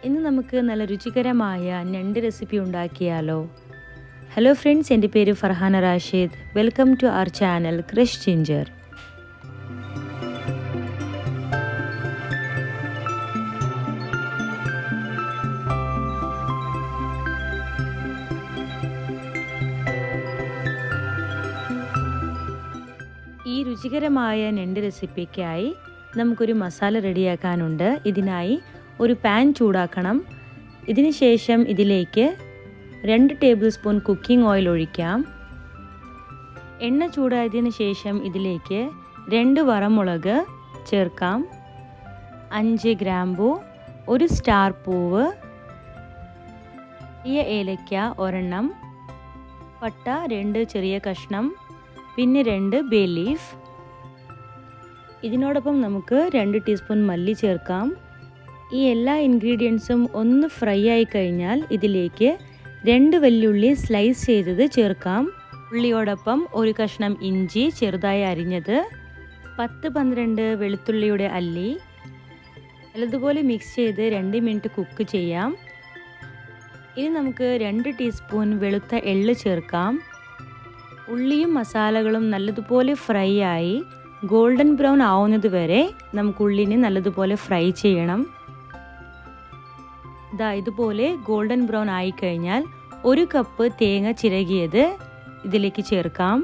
ഇന്ന് നമുക്ക് നല്ല രുചികരമായ ഞണ്ട് റെസിപ്പി ഉണ്ടാക്കിയാലോ. ഹലോ ഫ്രണ്ട്സ്, എൻ്റെ പേര് Farhana Rashid. Welcome to our channel Crush Ginger. ഈ രുചികരമായ ഞണ്ട് റെസിപ്പിക്കായി നമുക്കൊരു മസാല റെഡിയാക്കാനുണ്ട്. ഇതിനായി ഒരു പാൻ ചൂടാക്കണം. ഇതിന് ശേഷം ഇതിലേക്ക് 2 ടേബിൾ സ്പൂൺ കുക്കിംഗ് ഓയിൽ ഒഴിക്കാം. എണ്ണ ചൂടായതിനു ശേഷം ഇതിലേക്ക് 2 വറമുളക് ചേർക്കാം, 5 ഗ്രാമ്പൂ, 1 സ്റ്റാർ പൂവ്, ചെറിയ ഏലക്ക ഒരെണ്ണം, പട്ട 2 ചെറിയ കഷ്ണം, പിന്നെ 2 ബേ ലീഫ്. ഇതിനോടൊപ്പം നമുക്ക് 2 ടീസ്പൂൺ മല്ലി ചേർക്കാം. ഈ എല്ലാ ഇൻഗ്രീഡിയൻസും ഒന്ന് ഫ്രൈ ആയി കഴിഞ്ഞാൽ ഇതിലേക്ക് 2 വെല്ലുള്ളി സ്ലൈസ് ചെയ്തത് ചേർക്കാം. ഉള്ളിയോടൊപ്പം 1 കഷ്ണം ഇഞ്ചി ചെറുതായി അരിഞ്ഞത്, 10-12 വെളുത്തുള്ളിയുടെ അല്ലി. നല്ലതുപോലെ മിക്സ് ചെയ്ത് 2 മിനിറ്റ് കുക്ക് ചെയ്യാം. ഇനി നമുക്ക് 2 ടീസ്പൂൺ വെളുത്ത എള്ള് ചേർക്കാം. ഉള്ളിയും മസാലകളും നല്ലതുപോലെ ഫ്രൈ ആയി ഗോൾഡൻ ബ്രൗൺ ആവുന്നത് വരെ നമുക്ക് ഉള്ളിനെ നല്ലതുപോലെ ഫ്രൈ ചെയ്യണം. ഇതുപോലെ ഗോൾഡൻ ബ്രൗൺ ആയിക്കഴിഞ്ഞാൽ 1 കപ്പ് തേങ്ങ ചിരകിയത് ഇതിലേക്ക് ചേർക്കാം.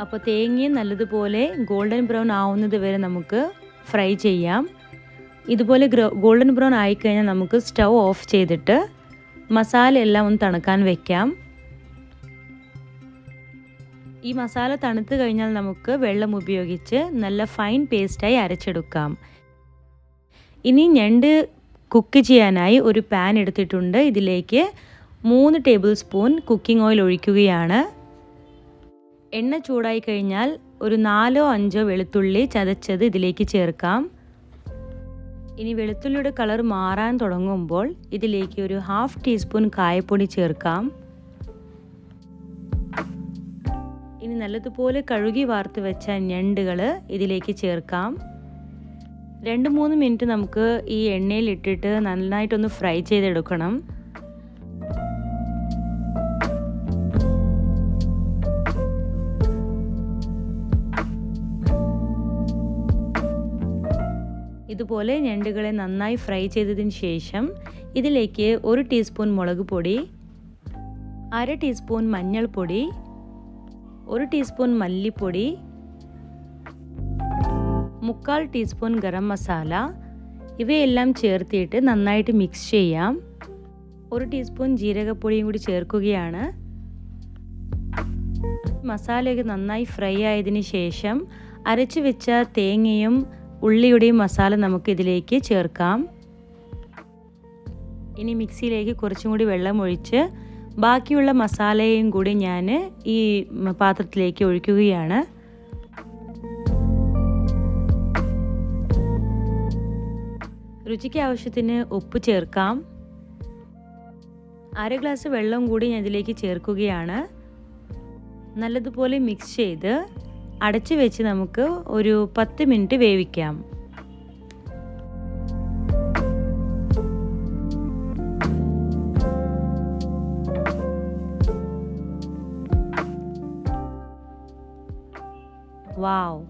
അപ്പോൾ തേങ്ങയും നല്ലതുപോലെ ഗോൾഡൻ ബ്രൗൺ ആവുന്നത് വരെ നമുക്ക് ഫ്രൈ ചെയ്യാം. ഇതുപോലെ ഗോൾഡൻ ബ്രൗൺ ആയിക്കഴിഞ്ഞാൽ നമുക്ക് സ്റ്റൗ ഓഫ് ചെയ്തിട്ട് മസാല എല്ലാം ഒന്ന് തണുക്കാൻ വെക്കാം. ഈ മസാല തണുത്ത് കഴിഞ്ഞാൽ നമുക്ക് വെള്ളം ഉപയോഗിച്ച് നല്ല ഫൈൻ പേസ്റ്റായി അരച്ചെടുക്കാം. ഇനി ഞണ്ട് കുക്ക് ചെയ്യാനായി ഒരു പാൻ എടുത്തിട്ടുണ്ട്. ഇതിലേക്ക് 3 ടേബിൾ സ്പൂൺ കുക്കിംഗ് ഓയിൽ ഒഴിക്കുകയാണ്. എണ്ണ ചൂടായി കഴിഞ്ഞാൽ ഒരു 4-5 വെളുത്തുള്ളി ചതച്ചത് ഇതിലേക്ക് ചേർക്കാം. ഇനി വെളുത്തുള്ളിയുടെ കളർ മാറാൻ തുടങ്ങുമ്പോൾ ഇതിലേക്ക് ഒരു 1/2 ടീസ്പൂൺ കായപ്പൊടി ചേർക്കാം. ഇനി നല്ലതുപോലെ കഴുകി വാർത്ത് വെച്ച ഞണ്ടുകൾ ഇതിലേക്ക് ചേർക്കാം. 2-3 മിനിറ്റ് നമുക്ക് ഈ എണ്ണയിൽ ഇട്ടിട്ട് നന്നായിട്ടൊന്ന് ഫ്രൈ ചെയ്തെടുക്കണം. ഇതുപോലെ ഞണ്ടുകളെ നന്നായി ഫ്രൈ ചെയ്തതിന് ശേഷം ഇതിലേക്ക് 1 ടീസ്പൂൺ മുളക് പൊടി, 1/2 ടീസ്പൂൺ മഞ്ഞൾപ്പൊടി, 1 ടീസ്പൂൺ മല്ലിപ്പൊടി, 1/4 ടീസ്പൂൺ ഗരം മസാല ഇവയെല്ലാം ചേർത്തിട്ട് നന്നായിട്ട് മിക്സ് ചെയ്യാം. 1 ടീസ്പൂൺ ജീരകപ്പൊടിയും കൂടി ചേർക്കുകയാണ്. മസാലയൊക്കെ നന്നായി ഫ്രൈ ആയതിനു ശേഷം അരച്ചു വെച്ച തേങ്ങയും ഉള്ളിയുടെയും മസാല നമുക്ക് ഇതിലേക്ക് ചേർക്കാം. ഇനി മിക്സിയിലേക്ക് കുറച്ചും കൂടി വെള്ളം ഒഴിച്ച് ബാക്കിയുള്ള മസാലയും കൂടി ഞാൻ ഈ പാത്രത്തിലേക്ക് ഒഴിക്കുകയാണ്. രുചിക്ക് ആവശ്യത്തിന് ഉപ്പ് ചേർക്കാം. 1/2 ഗ്ലാസ് വെള്ളം കൂടി ഞാൻ ഇതിലേക്ക് ചേർക്കുകയാണ്. നല്ലതുപോലെ മിക്സ് ചെയ്ത് അടച്ചു വെച്ച് നമുക്ക് ഒരു 10 മിനിറ്റ് വേവിക്കാം. വാവ്,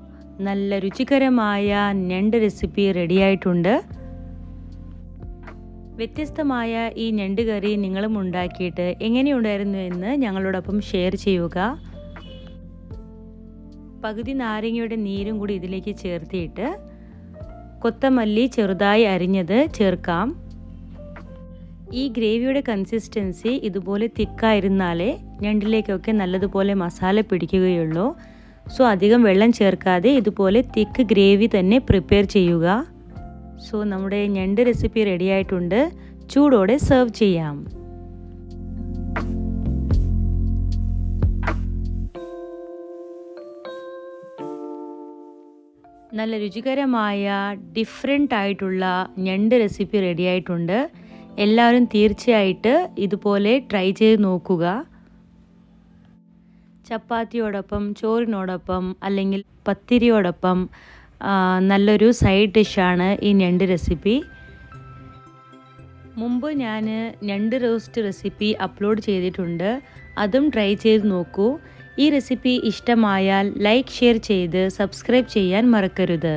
നല്ല രുചികരമായ ഞണ്ട് റെസിപ്പി റെഡിയായിട്ടുണ്ട്. വ്യത്യസ്തമായ ഈ ഞണ്ട് കറി നിങ്ങളും ഉണ്ടാക്കിയിട്ട് എങ്ങനെയുണ്ടായിരുന്നു എന്ന് ഞങ്ങളോടൊപ്പം ഷെയർ ചെയ്യുക. പകുതി നാരങ്ങയുടെ നീരും കൂടി ഇതിലേക്ക് ചേർത്തിട്ട് കൊത്തമല്ലി ചെറുതായി അരിഞ്ഞത് ചേർക്കാം. ഈ ഗ്രേവിയുടെ കൺസിസ്റ്റൻസി ഇതുപോലെ തിക്കായിരുന്നാലേ ഞണ്ടിലേക്കൊക്കെ നല്ലതുപോലെ മസാല പിടിക്കുകയുള്ളൂ. സോ അധികം വെള്ളം ചേർക്കാതെ ഇതുപോലെ തിക്ക് ഗ്രേവി തന്നെ പ്രിപ്പയർ ചെയ്യുക. സോ നമ്മുടെ ഞണ്ട് റെസിപ്പി റെഡിയായിട്ടുണ്ട്. ചൂടോടെ സെർവ് ചെയ്യാം. നല്ല രുചികരമായ ഡിഫറെൻ്റ് ആയിട്ടുള്ള ഞണ്ട് റെസിപ്പി റെഡിയായിട്ടുണ്ട്. എല്ലാവരും തീർച്ചയായിട്ട് ഇതുപോലെ ട്രൈ ചെയ്ത് നോക്കുക. ചപ്പാത്തിയോടൊപ്പം, ചോറിനോടൊപ്പം അല്ലെങ്കിൽ പത്തിരിയോടൊപ്പം നല്ലൊരു സൈഡ് ഡിഷാണ് ഈ ഞണ്ട് റെസിപ്പി. മുമ്പ് ഞാൻ ഞണ്ട് റോസ്റ്റ് റെസിപ്പി അപ്ലോഡ് ചെയ്തിട്ടുണ്ട്, അതും ട്രൈ ചെയ്ത് നോക്കൂ. ഈ റെസിപ്പി ഇഷ്ടമായാൽ ലൈക്ക് ഷെയർ ചെയ്ത് സബ്സ്ക്രൈബ് ചെയ്യാൻ മറക്കരുത്.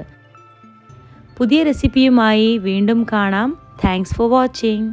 പുതിയ റെസിപ്പിയുമായി വീണ്ടും കാണാം. Thanks for watching.